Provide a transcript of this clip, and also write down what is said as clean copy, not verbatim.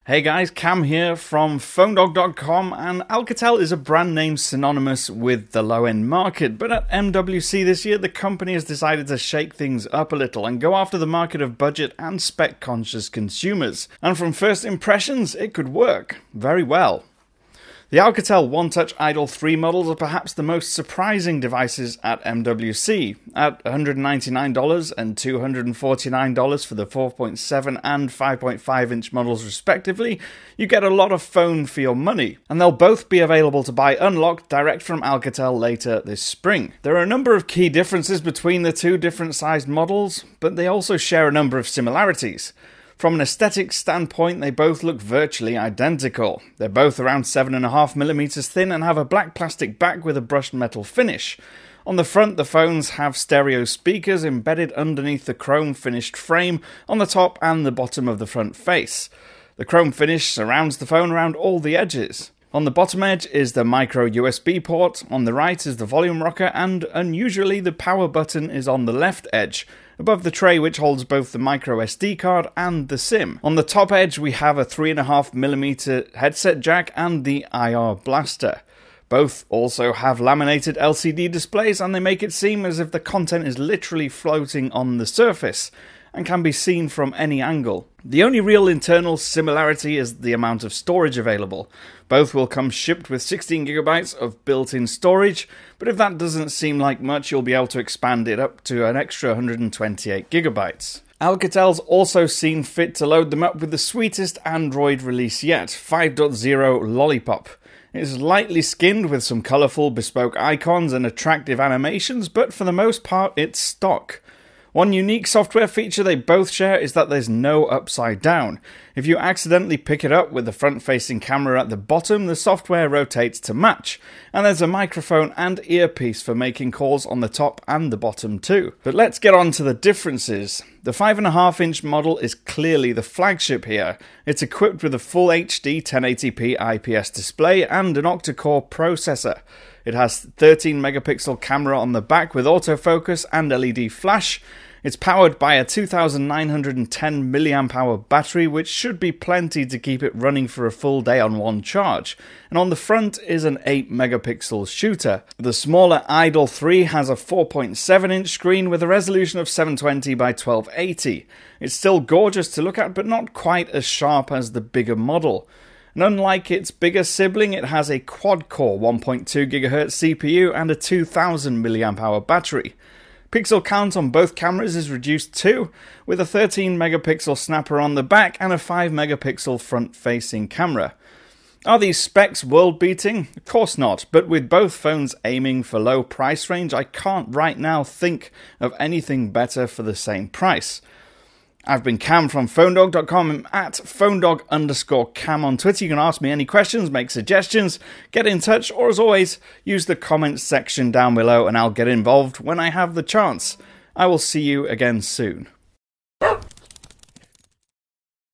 Hey guys, Cam here from PhoneDog.com, and Alcatel is a brand name synonymous with the low-end market, but at MWC this year the company has decided to shake things up a little and go after the market of budget and spec-conscious consumers. And from first impressions, it could work very well. The Alcatel OneTouch Idol 3 models are perhaps the most surprising devices at MWC. At $199 and $249 for the 4.7 and 5.5 inch models respectively, you get a lot of phone for your money, and they'll both be available to buy unlocked direct from Alcatel later this spring. There are a number of key differences between the two different sized models, but they also share a number of similarities. From an aesthetics standpoint, they both look virtually identical. They're both around 7.5mm thin and have a black plastic back with a brushed metal finish. On the front, the phones have stereo speakers embedded underneath the chrome finished frame on the top and the bottom of the front face. The chrome finish surrounds the phone around all the edges. On the bottom edge is the micro USB port, on the right is the volume rocker, and unusually the power button is on the left edge, above the tray which holds both the micro SD card and the SIM. On the top edge we have a 3.5mm headset jack and the IR blaster. Both also have laminated LCD displays, and they make it seem as if the content is literally floating on the surface and can be seen from any angle. The only real internal similarity is the amount of storage available. Both will come shipped with 16GB of built-in storage, but if that doesn't seem like much, you'll be able to expand it up to an extra 128GB. Alcatel's also seen fit to load them up with the sweetest Android release yet, 5.0 Lollipop. It is lightly skinned with some colourful bespoke icons and attractive animations, but for the most part it's stock. One unique software feature they both share is that there's no upside down. If you accidentally pick it up with the front-facing camera at the bottom, the software rotates to match, and there's a microphone and earpiece for making calls on the top and the bottom too. But let's get on to the differences. The 5.5 inch model is clearly the flagship here. It's equipped with a full HD 1080p IPS display and an octa-core processor. It has 13 megapixel camera on the back with autofocus and LED flash. It's powered by a 2910 mAh battery, which should be plenty to keep it running for a full day on one charge. And on the front is an 8 megapixel shooter. The smaller Idol 3 has a 4.7 inch screen with a resolution of 720 by 1280. It's still gorgeous to look at, but not quite as sharp as the bigger model. And unlike its bigger sibling, it has a quad-core 1.2 GHz CPU and a 2000 mAh battery. Pixel count on both cameras is reduced too, with a 13 megapixel snapper on the back and a 5 megapixel front-facing camera. Are these specs world-beating? Of course not, but with both phones aiming for low price range, I can't right now think of anything better for the same price. I've been Cam from PhoneDog.com. I'm at PhoneDog_Cam on Twitter. You can ask me any questions, make suggestions, get in touch, or as always, use the comments section down below and I'll get involved when I have the chance. I will see you again soon.